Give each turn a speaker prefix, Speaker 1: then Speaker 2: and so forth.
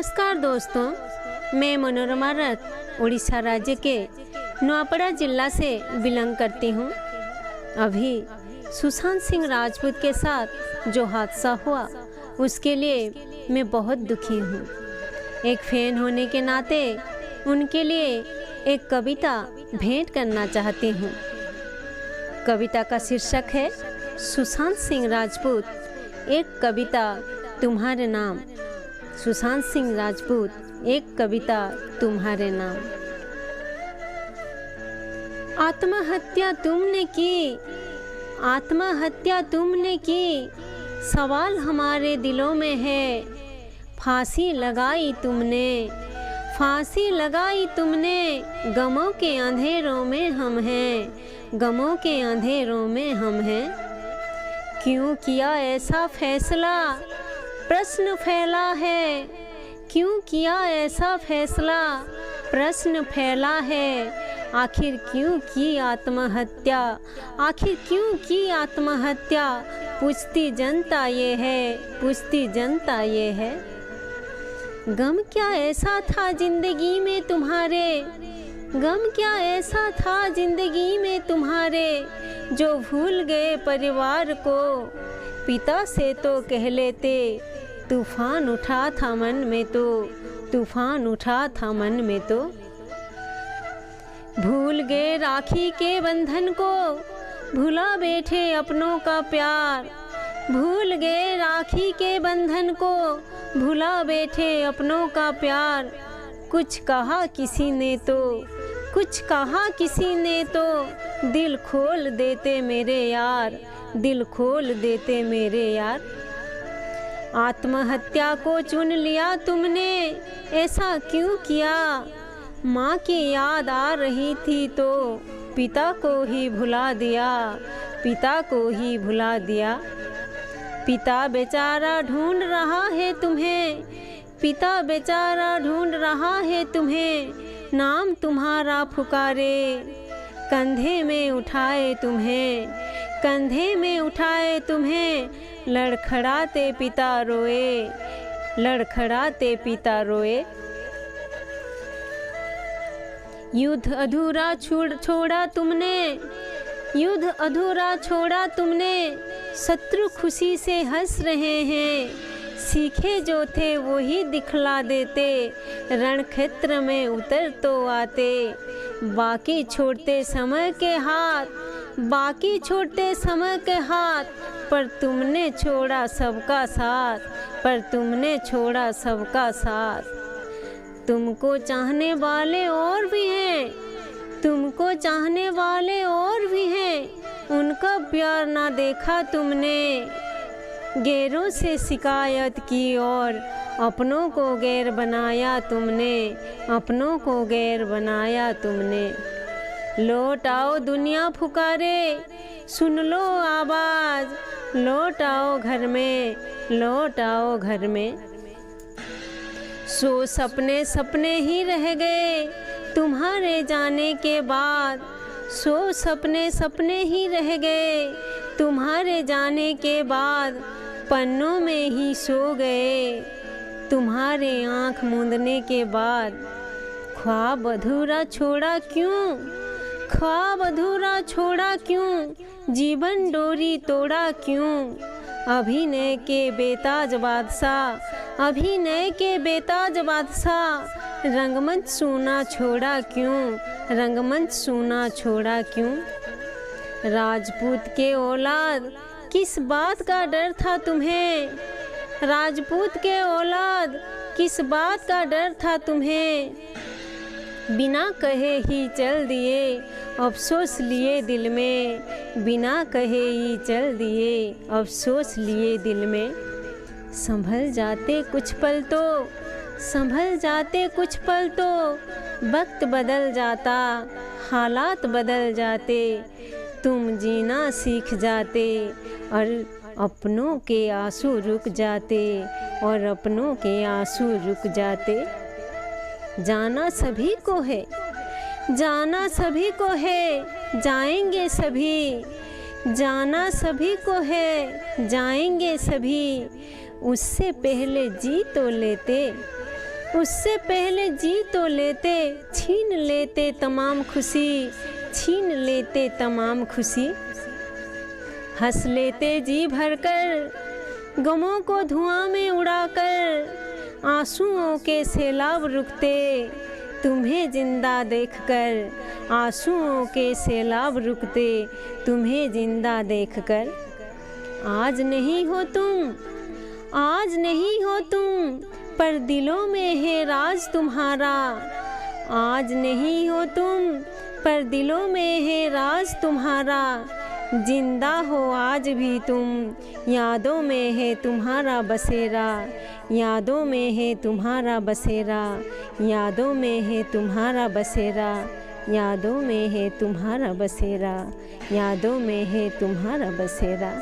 Speaker 1: नमस्कार दोस्तों, मैं मनोरमा रथ उड़ीसा राज्य के नुआपड़ा जिला से बिलोंग करती हूँ। अभी सुशांत सिंह राजपूत के साथ जो हादसा हुआ उसके लिए मैं बहुत दुखी हूँ। एक फैन होने के नाते उनके लिए एक कविता भेंट करना चाहती हूँ। कविता का शीर्षक है सुशांत सिंह राजपूत, एक कविता तुम्हारे नाम। सुशांत सिंह राजपूत, एक कविता तुम्हारे नाम। आत्महत्या तुमने की, आत्महत्या तुमने की, सवाल हमारे दिलों में है। फांसी लगाई तुमने, फांसी लगाई तुमने, गमों के अंधेरों में हम हैं, गमों के अंधेरों में हम हैं। क्यों किया ऐसा फैसला, प्रश्न फैला है। क्यों किया ऐसा फैसला, प्रश्न फैला है। आखिर क्यों की आत्महत्या, आखिर क्यों की आत्महत्या, पूछती जनता ये है, पूछती जनता ये है। गम क्या ऐसा था जिंदगी में तुम्हारे, गम क्या ऐसा था जिंदगी में तुम्हारे, जो भूल गए परिवार को। पिता से तो कह लेते, तूफान उठा था मन में तो, तूफान उठा था मन में तो। भूल गए राखी के बंधन को, भुला बैठे अपनों का प्यार। भूल गए राखी के बंधन को, भुला बैठे अपनों का प्यार। कुछ कहा किसी ने तो, कुछ कहा किसी ने तो, दिल खोल देते मेरे यार, दिल खोल देते मेरे यार। आत्महत्या को चुन लिया तुमने, ऐसा क्यों किया। माँ की याद आ रही थी तो पिता को ही भुला दिया, पिता को ही भुला दिया। पिता बेचारा ढूंढ रहा है तुम्हें, पिता बेचारा ढूंढ रहा है तुम्हें, नाम तुम्हारा पुकारे। कंधे में उठाए तुम्हें, कंधे में उठाए तुम्हें, लड़खड़ाते पिता रोए, लड़खड़ाते पिता रोए। युद्ध अधूरा छोड़ा तुमने, युद्ध अधूरा छोड़ा तुमने, शत्रु खुशी से हंस रहे हैं। सीखे जो थे वो ही दिखला देते, रण क्षेत्र में उतर तो आते। बाकी छोड़ते समय के हाथ, बाकी छोड़ते समय के हाथ, पर तुमने छोड़ा सबका साथ, पर तुमने छोड़ा सबका साथ। तुमको चाहने वाले और भी हैं, तुमको चाहने वाले और भी हैं, उनका प्यार ना देखा तुमने। गैरों से शिकायत की और अपनों को गैर बनाया तुमने, अपनों को गैर बनाया तुमने। लौट आओ दुनिया पुकारे, सुन लो आवाज़, लौट आओ घर में, लौट आओ घर में। सो सपने सपने ही रह गए तुम्हारे जाने के बाद, सो सपने सपने ही रह गए तुम्हारे जाने के बाद। पन्नों में ही सो गए तुम्हारे आँख मूंदने के बाद। ख्वाब अधूरा छोड़ा क्यों, ख्वाब अधूरा छोड़ा क्यों, जीवन डोरी तोड़ा क्यों। अभिनय के बेताज बादशाह, अभिनय के बेताज बादशाह, रंगमंच सूना छोड़ा क्यों, रंगमंच सूना छोड़ा क्यों। राजपूत के औलाद, किस बात का डर था तुम्हें, राजपूत के औलाद, किस बात का डर था तुम्हें। बिना कहे ही चल दिए, अफसोस लिए दिल में, बिना कहे ही चल दिए, अफसोस लिए दिल में। संभल जाते कुछ पल तो, संभल जाते कुछ पल तो, वक्त बदल जाता, हालात बदल जाते। तुम जीना सीख जाते और अपनों के आंसू रुक जाते, और अपनों के आंसू रुक जाते। जाना सभी को है, जाना सभी को है, जाएंगे सभी, जाना सभी को है, जाएंगे सभी। उससे पहले जी तो लेते, उससे पहले जी तो लेते, छीन लेते तमाम खुशी, छीन लेते तमाम खुशी। हंस लेते जी भरकर, गमों को धुआं में उड़ाकर, आंसुओं के सैलाब रुकते तुम्हें जिंदा देखकर, आंसुओं के सैलाब रुकते तुम्हें जिंदा देखकर। आज नहीं हो तुम, आज नहीं हो तुम, पर दिलों में है राज तुम्हारा। आज नहीं हो तुम, पर दिलों में है राज तुम्हारा। जिंदा हो आज भी तुम, यादों में है तुम्हारा बसेरा, यादों में है तुम्हारा बसेरा, यादों में है तुम्हारा बसेरा, यादों में है तुम्हारा बसेरा, यादों में है तुम्हारा बसेरा।